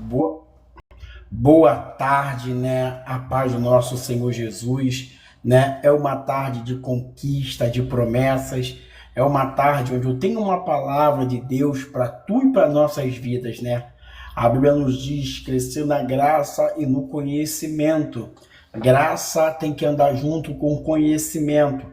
Boa, boa tarde, né? A paz do nosso Senhor Jesus, né? É uma tarde de conquista, de promessas. É uma tarde onde eu tenho uma palavra de Deus para tu e para nossas vidas, né? A Bíblia nos diz crescer na graça e no conhecimento. Graça tem que andar junto com conhecimento.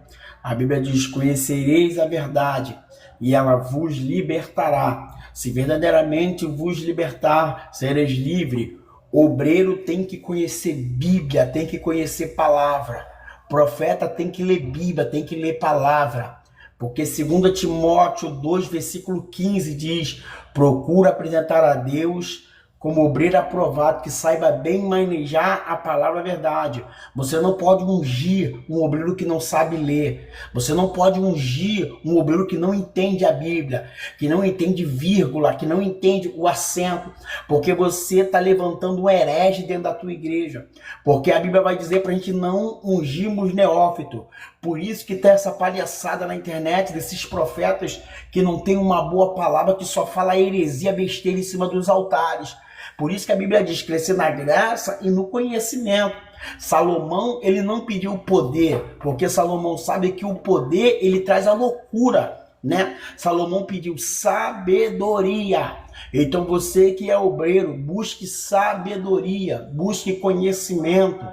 A Bíblia diz: conhecereis a verdade e ela vos libertará. Se verdadeiramente vos libertar, sereis livre. O obreiro tem que conhecer Bíblia, tem que conhecer palavra. O profeta tem que ler Bíblia, tem que ler palavra. Porque 2 Timóteo 2, versículo 15 diz: procura apresentar a Deus como obreiro aprovado, que saiba bem manejar a palavra verdade. Você não pode ungir um obreiro que não sabe ler. Você não pode ungir um obreiro que não entende a Bíblia, que não entende vírgula, que não entende o acento, porque você está levantando um herege dentro da tua igreja. Porque a Bíblia vai dizer para a gente não ungirmos neófito. Por isso que tem essa palhaçada na internet desses profetas que não tem uma boa palavra, que só fala heresia, besteira em cima dos altares. Por isso que a Bíblia diz: crescer na graça e no conhecimento. Salomão, ele não pediu poder, porque Salomão sabe que o poder, ele traz a loucura, né? Salomão pediu sabedoria. Então você que é obreiro, busque sabedoria, busque conhecimento,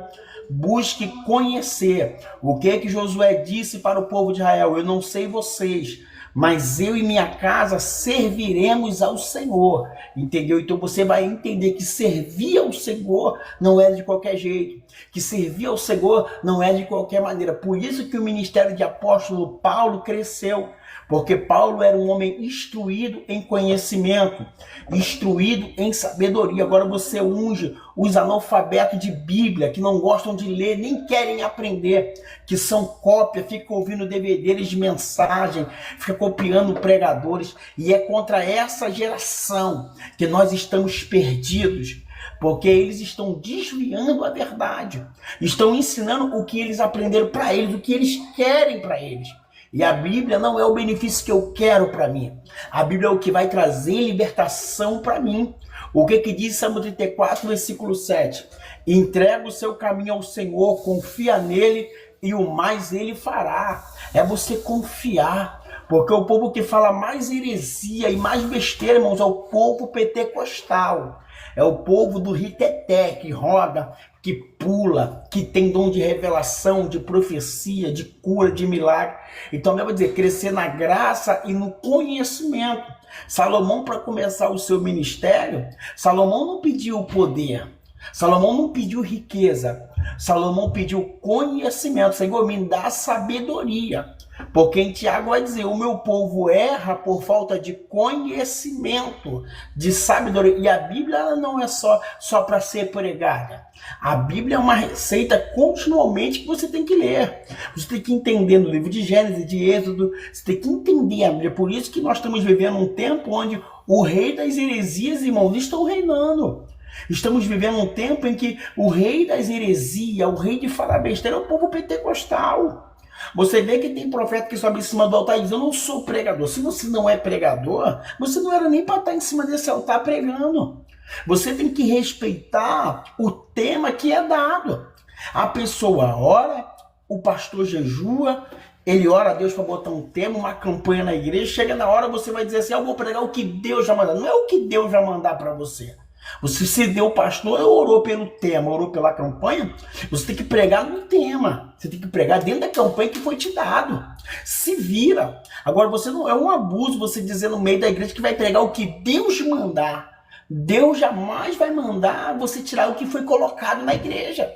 busque conhecer. O que Josué disse para o povo de Israel? Eu não sei vocês, mas eu e minha casa serviremos ao Senhor, entendeu? Então você vai entender que servir ao Senhor não é de qualquer jeito, que servir ao Senhor não é de qualquer maneira. Por isso que o ministério de apóstolo Paulo cresceu, porque Paulo era um homem instruído em conhecimento, instruído em sabedoria. Agora você unge os analfabetos de Bíblia, que não gostam de ler, nem querem aprender, que são cópia, ficam ouvindo DVDs de mensagem, ficam copiando pregadores, e é contra essa geração que nós estamos perdidos, porque eles estão desviando a verdade, estão ensinando o que eles aprenderam para eles, o que eles querem para eles. E a Bíblia não é o benefício que eu quero para mim. A Bíblia é o que vai trazer libertação para mim. O que diz Salmo 34, versículo 7? Entrega o seu caminho ao Senhor, confia nele e o mais ele fará. É você confiar. Porque o povo que fala mais heresia e mais besteira, irmãos, é o povo pentecostal. É o povo do riteté, que roda, que pula, que tem dom de revelação, de profecia, de cura, de milagre. Então, eu vou dizer, crescer na graça e no conhecimento. Salomão, para começar o seu ministério, Salomão não pediu poder, Salomão não pediu riqueza, Salomão pediu conhecimento. Senhor, me dá sabedoria. Porque em Tiago vai dizer: o meu povo erra por falta de conhecimento, de sabedoria. E a Bíblia não é só para ser pregada. A Bíblia é uma receita continuamente que você tem que ler. Você tem que entender no livro de Gênesis, de Êxodo, você tem que entender a Bíblia. Por isso que nós estamos vivendo um tempo onde o rei das heresias, irmãos, estão reinando. Estamos vivendo um tempo em que o rei das heresias, o rei de falar besteira, é o povo pentecostal. Você vê que tem profeta que sobe em cima do altar e diz: eu não sou pregador. Se você não é pregador, você não era nem para estar em cima desse altar pregando. Você tem que respeitar o tema que é dado. A pessoa ora, o pastor jejua, ele ora a Deus para botar um tema, uma campanha na igreja. Chega na hora, você vai dizer assim: eu vou pregar o que Deus já mandar. Não é o que Deus vai mandar para você. Você se deu pastor, orou pelo tema, orou pela campanha, você tem que pregar no tema. Você tem que pregar dentro da campanha que foi te dado. Se vira. Agora, você não é um abuso você dizer no meio da igreja que vai pregar o que Deus mandar. Deus jamais vai mandar você tirar o que foi colocado na igreja.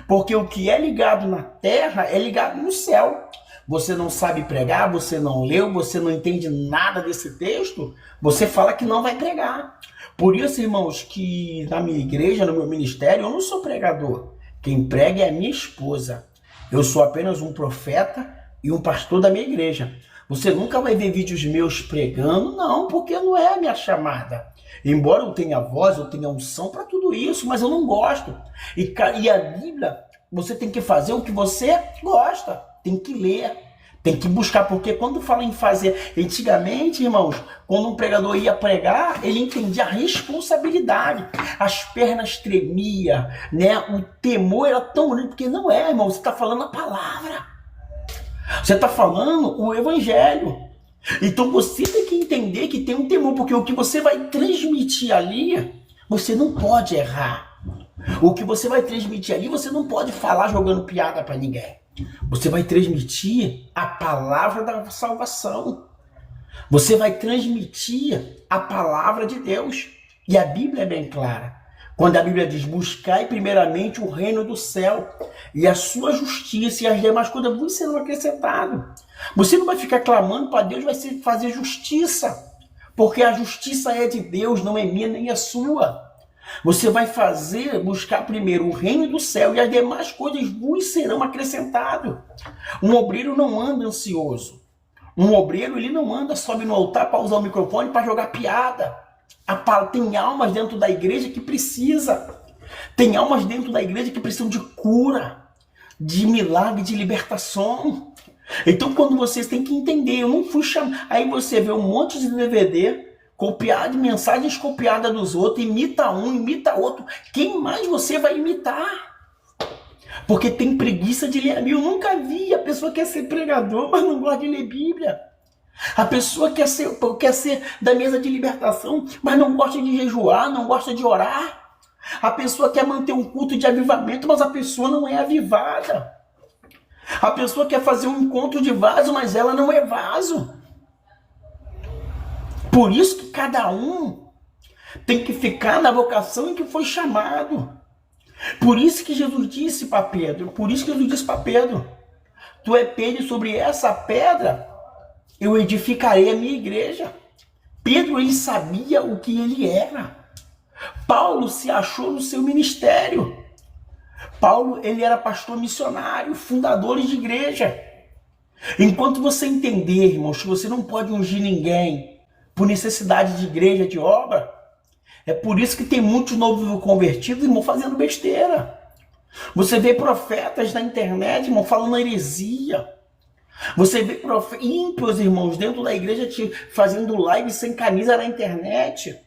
Porque o que é ligado na terra é ligado no céu. Você não sabe pregar, você não leu, você não entende nada desse texto, você fala que não vai pregar. Por isso, irmãos, que na minha igreja, no meu ministério, eu não sou pregador. Quem prega é a minha esposa. Eu sou apenas um profeta e um pastor da minha igreja. Você nunca vai ver vídeos meus pregando, não, porque não é a minha chamada. Embora eu tenha voz, eu tenha unção para tudo isso, mas eu não gosto. E a Bíblia, você tem que fazer o que você gosta. Tem que ler, Tem que buscar, porque quando fala em fazer... Antigamente, irmãos, quando um pregador ia pregar, ele entendia a responsabilidade. As pernas tremiam, né? O temor era tão grande, porque não é, irmão, você está falando a palavra. Você está falando o evangelho. Então você tem que entender que tem um temor, porque o que você vai transmitir ali, você não pode errar. O que você vai transmitir ali, você não pode falar jogando piada para ninguém. Você vai transmitir a palavra da salvação. Você vai transmitir a palavra de Deus. E a Bíblia é bem clara. Quando a Bíblia diz, buscai primeiramente o reino do céu e a sua justiça, e as demais coisas vos serão acrescentadas. Você não vai ficar clamando para Deus, vai fazer justiça. Porque a justiça é de Deus, não é minha nem a sua. Você vai buscar primeiro o reino do céu e as demais coisas vos serão acrescentadas. Um obreiro não anda ansioso. Um obreiro, ele não anda, sobe no altar para usar o microfone para jogar piada. Tem almas dentro da igreja que precisa. Tem almas dentro da igreja que precisam de cura, de milagre, de libertação. Então, quando vocês têm que entender, eu não fui chamado. Aí você vê um monte de DVD copiado, mensagens copiadas dos outros, imita um, imita outro. Quem mais você vai imitar? Porque tem preguiça de ler a Bíblia. Eu nunca vi. A pessoa quer ser pregador, mas não gosta de ler Bíblia. A pessoa quer ser da mesa de libertação, mas não gosta de jejuar, não gosta de orar. A pessoa quer manter um culto de avivamento, mas a pessoa não é avivada. A pessoa quer fazer um encontro de vaso, mas ela não é vaso. Por isso que cada um tem que ficar na vocação em que foi chamado. Por isso que Jesus disse para Pedro, tu é Pedro, sobre essa pedra eu edificarei a minha igreja. Pedro, ele sabia o que ele era. Paulo se achou no seu ministério. Paulo, ele era pastor missionário, fundador de igreja. Enquanto você entender, irmãos, que você não pode ungir ninguém por necessidade de igreja, de obra, é por isso que tem muitos novos convertidos, irmão, fazendo besteira. Você vê profetas na internet, irmão, falando heresia. Você vê ímpios, irmãos, dentro da igreja fazendo live sem camisa na internet.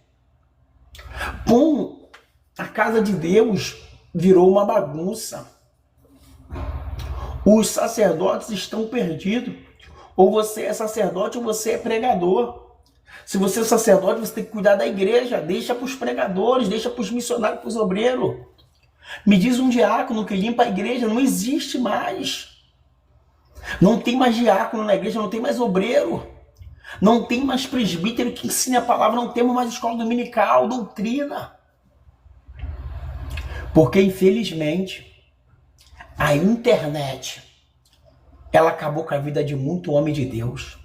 A casa de Deus virou uma bagunça. Os sacerdotes estão perdidos. Ou você é sacerdote ou você é pregador. Se você é sacerdote, você tem que cuidar da igreja. Deixa para os pregadores, deixa para os missionários, para os obreiros. Me diz um diácono que limpa a igreja. Não existe mais. Não tem mais diácono na igreja, não tem mais obreiro. Não tem mais presbítero que ensine a palavra, não temos mais escola dominical, doutrina. Porque, infelizmente, a internet, ela acabou com a vida de muito homem de Deus.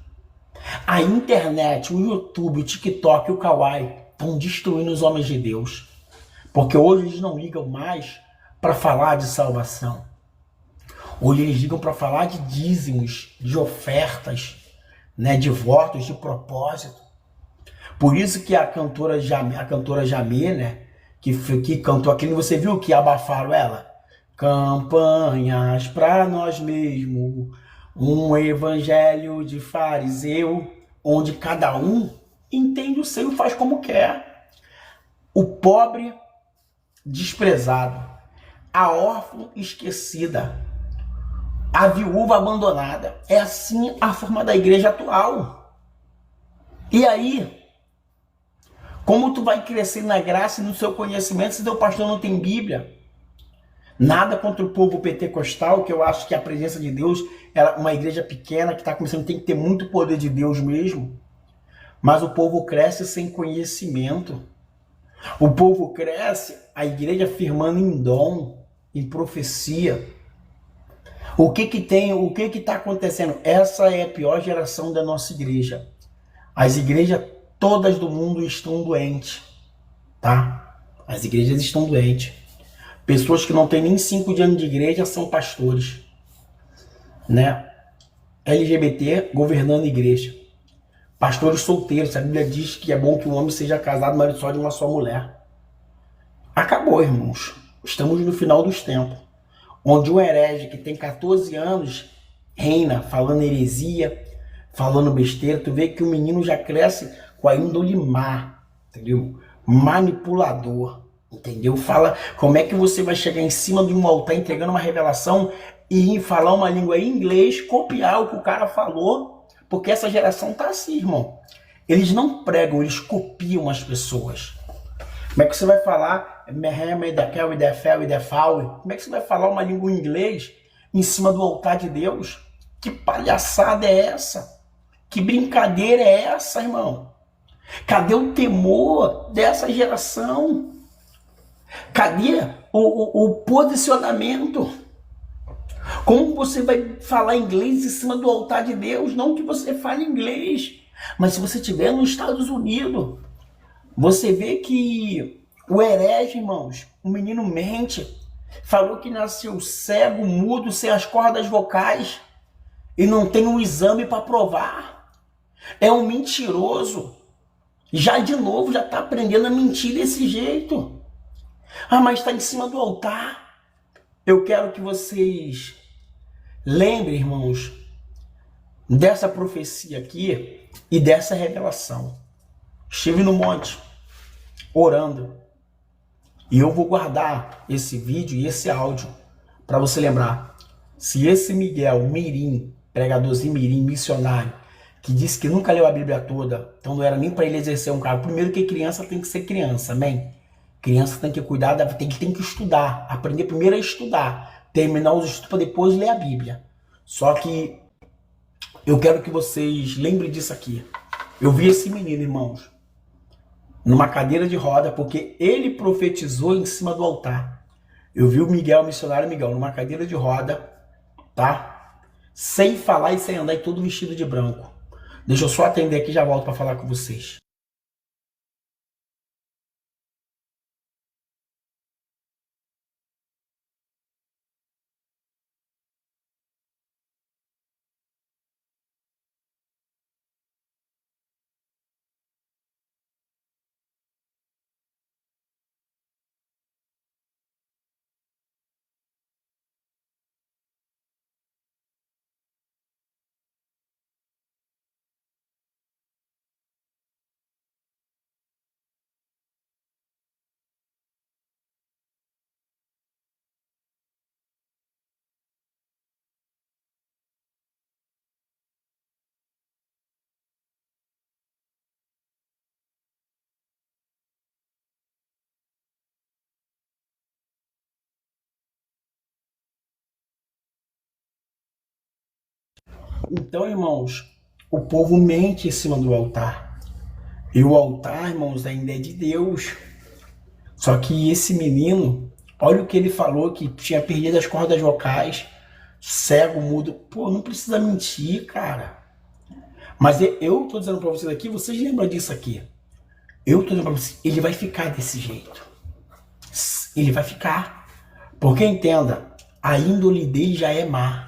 A internet, o YouTube, o TikTok, o Kawaii estão destruindo os homens de Deus. Porque hoje eles não ligam mais para falar de salvação. Hoje eles ligam para falar de dízimos, de ofertas, né, de votos, de propósito. Por isso que a cantora Jamê, né, que cantou aquilo, você viu que abafaram ela? Campanhas para nós mesmos, um evangelho de fariseu, onde cada um entende o seu e faz como quer. O pobre desprezado, a órfã esquecida, a viúva abandonada. É assim a forma da igreja atual. E aí, como tu vai crescer na graça e no seu conhecimento se teu pastor não tem Bíblia? Nada contra o povo pentecostal, que eu acho que a presença de Deus, uma igreja pequena que está começando, tem que ter muito poder de Deus mesmo. Mas o povo cresce sem conhecimento. O povo cresce, a igreja firmando em dom, em profecia. O que está acontecendo? Essa é a pior geração da nossa igreja. As igrejas todas do mundo estão doentes, tá? As igrejas estão doentes. Pessoas que não têm nem 5 anos de igreja são pastores, né? LGBT governando a igreja. Pastores solteiros. A Bíblia diz que é bom que um homem seja casado, mas só de uma só mulher. Acabou, irmãos. Estamos no final dos tempos. Onde um herege que tem 14 anos, reina falando heresia, falando besteira. Tu vê que o menino já cresce com a índole má, entendeu? Manipulador, entendeu? Fala como é que você vai chegar em cima de um altar entregando uma revelação e falar uma língua em inglês, copiar o que o cara falou, porque essa geração tá assim, irmão. Eles não pregam, eles copiam as pessoas. Como é que você vai falar como é que você vai falar uma língua em inglês em cima do altar de Deus? Que palhaçada é essa? Que brincadeira é essa, irmão? Cadê o temor dessa geração? Cadê o posicionamento? Como você vai falar inglês em cima do altar de Deus? Não que você fale inglês, mas se você estiver nos Estados Unidos, você vê que o herege, irmãos, o menino mente, falou que nasceu cego, mudo, sem as cordas vocais e não tem um exame para provar. É um mentiroso. Já de novo, já está aprendendo a mentir desse jeito. Ah, mas está em cima do altar. Eu quero que vocês lembrem, irmãos, dessa profecia aqui e dessa revelação. Estive no monte, orando. E eu vou guardar esse vídeo e esse áudio para você lembrar. Se esse Miguel Mirim, pregadorzinho Mirim, missionário, que disse que nunca leu a Bíblia toda, então não era nem para ele exercer um cargo. Primeiro que criança tem que ser criança, amém? Criança tem que cuidar, tem que estudar, aprender primeiro a estudar, terminar os estudos para depois ler a Bíblia. Só que eu quero que vocês lembrem disso aqui. Eu vi esse menino, irmãos, numa cadeira de roda, porque ele profetizou em cima do altar. Eu vi o Miguel, o missionário Miguel, numa cadeira de roda, tá? Sem falar e sem andar, e todo vestido de branco. Deixa eu só atender aqui e já volto para falar com vocês. Então, irmãos, o povo mente em cima do altar. E o altar, irmãos, ainda é de Deus. Só que esse menino, olha o que ele falou, que tinha perdido as cordas vocais, cego, mudo. Pô, não precisa mentir, cara. Mas eu tô dizendo pra vocês aqui, vocês lembram disso aqui. Eu tô dizendo pra vocês, ele vai ficar desse jeito. Ele vai ficar. Porque entenda, a índole dele já é má.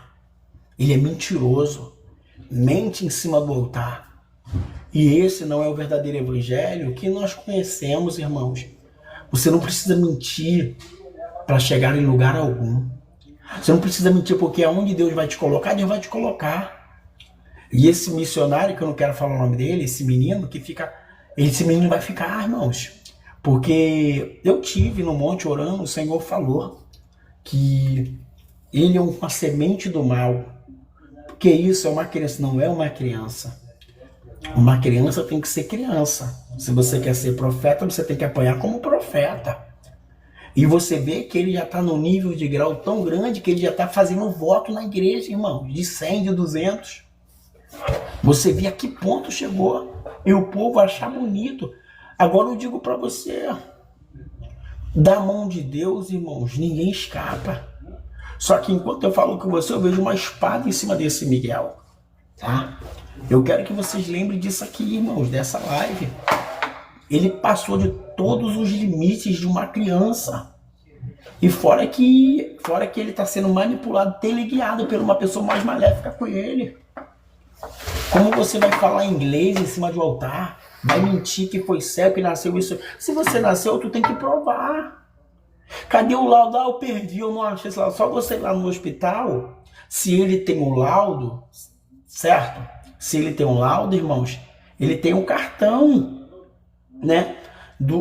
Ele é mentiroso, mente em cima do altar. E esse não é o verdadeiro evangelho que nós conhecemos, irmãos. Você não precisa mentir para chegar em lugar algum. Você não precisa mentir porque aonde Deus vai te colocar, Deus vai te colocar. E esse missionário, que eu não quero falar o nome dele, esse menino que fica... Esse menino vai ficar, irmãos. Porque eu tive no monte orando, o Senhor falou que ele é uma semente do mal. Que isso é uma criança, não é uma criança. Uma criança tem que ser criança. Se você quer ser profeta, você tem que apanhar como profeta. E você vê que ele já está num nível de grau tão grande que ele já está fazendo voto na igreja, irmão, de 100, de 200. Você vê a que ponto chegou. E o povo achar bonito. Agora eu digo para você, da mão de Deus, irmãos, ninguém escapa. Só que enquanto eu falo com você, eu vejo uma espada em cima desse Miguel, tá? Eu quero que vocês lembrem disso aqui, irmãos, dessa live. Ele passou de todos os limites de uma criança. E fora que ele está sendo manipulado, teleguiado por uma pessoa mais maléfica com ele. Como você vai falar inglês em cima do altar? Vai mentir que foi cego, que nasceu isso? Se você nasceu, tu tem que provar. Cadê o laudo? Ah, eu perdi, eu não achei esse laudo. Só você ir lá no hospital, Se ele tem um laudo, certo? Se ele tem um laudo, irmãos, ele tem um cartão, né?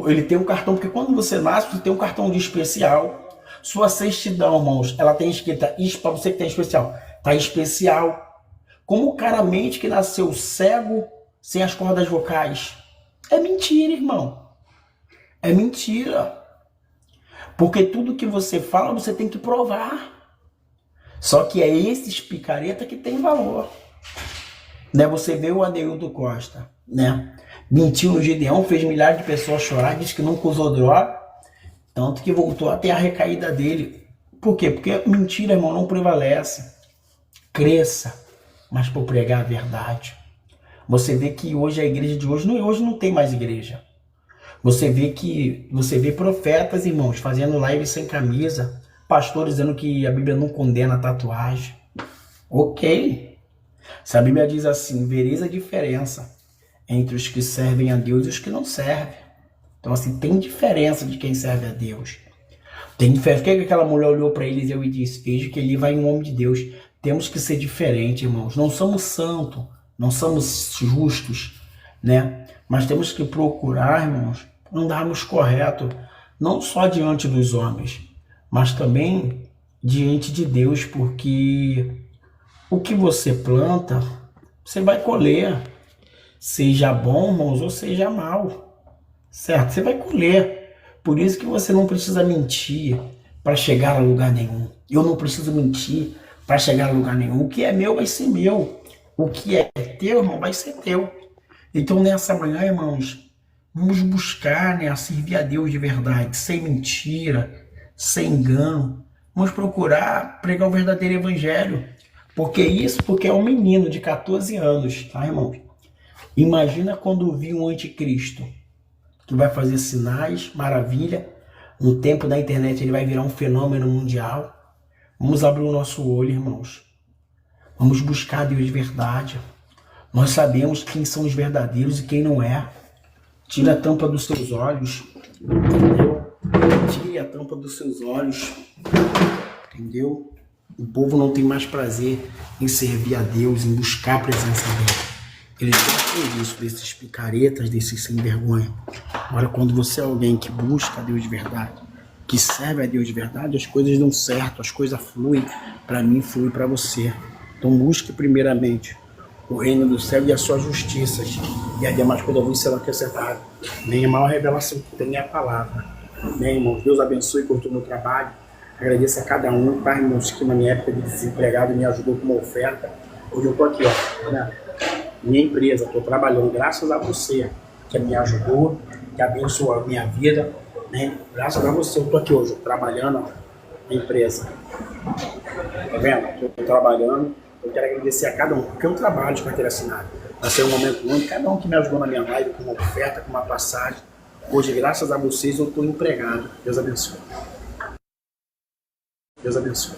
Ele tem um cartão, porque quando você nasce, você tem um cartão de especial. Sua certidão, irmãos, ela tem escrita, para você que tem especial, tá especial. Como o cara mente que nasceu cego, sem as cordas vocais. É mentira, irmão. É mentira. Porque tudo que você fala, você tem que provar. Só que é esses picareta que tem valor. Né? Você vê o Adeildo Costa, né? Mentiu no Gideão, fez milhares de pessoas chorar, disse que nunca usou droga, tanto que voltou até a recaída dele. Por quê? Porque mentira, irmão, não prevalece. Cresça, mas por pregar a verdade. Você vê que hoje a igreja de hoje não tem mais igreja. Você vê profetas, irmãos, fazendo live sem camisa, pastores dizendo que a Bíblia não condena a tatuagem. Ok. Se a Bíblia diz assim, vereis a diferença entre os que servem a Deus e os que não servem. Então, assim, tem diferença de quem serve a Deus. Tem diferença. Por que aquela mulher olhou para Eliseu e disse, veja que ele vai em um homem de Deus. Temos que ser diferentes, irmãos. Não somos santos, não somos justos, né? Mas temos que procurar, irmãos, andarmos correto, não só diante dos homens, mas também diante de Deus, porque o que você planta, você vai colher. Seja bom, irmãos, ou seja mal. Certo? Você vai colher. Por isso que você não precisa mentir para chegar a lugar nenhum. Eu não preciso mentir para chegar a lugar nenhum. O que é meu vai ser meu. O que é teu, irmão, vai ser teu. Então, nessa manhã, irmãos, vamos buscar, né, a servir a Deus de verdade, sem mentira, sem engano. Vamos procurar pregar o verdadeiro evangelho. Porque é um menino de 14 anos, tá, irmãos? Imagina quando vir um anticristo, que vai fazer sinais, maravilha. No tempo da internet ele vai virar um fenômeno mundial. Vamos abrir o nosso olho, irmãos. Vamos buscar Deus de verdade. Nós sabemos quem são os verdadeiros e quem não é. Tira a tampa dos seus olhos. Entendeu? Tire a tampa dos seus olhos. Entendeu? O povo não tem mais prazer em servir a Deus, em buscar a presença dele. Eles gostam disso, desses picaretas, desses sem vergonha. Agora, quando você é alguém que busca a Deus de verdade, que serve a Deus de verdade, as coisas dão certo, as coisas fluem. Para mim, fluem para você. Então, busque primeiramente o reino do céu e as suas justiças. E as demais coisas vão ser acrescentadas. Nem a maior revelação que tem é a palavra. Amém, irmãos? Deus abençoe por todo o meu trabalho. Agradeço a cada um, tá, irmãos, que na minha época de desempregado me ajudou com uma oferta. Hoje eu tô aqui, ó, né? Minha empresa, estou trabalhando graças a você, que me ajudou, que abençoou a minha vida, né? Graças a você eu estou aqui hoje, trabalhando na empresa. Tá vendo? Estou trabalhando, eu quero agradecer a cada um, porque eu trabalho de carteira assinada. Vai ser um momento único, cada um que me ajudou na minha live, com uma oferta, com uma passagem. Hoje, graças a vocês, eu estou empregado. Deus abençoe. Deus abençoe.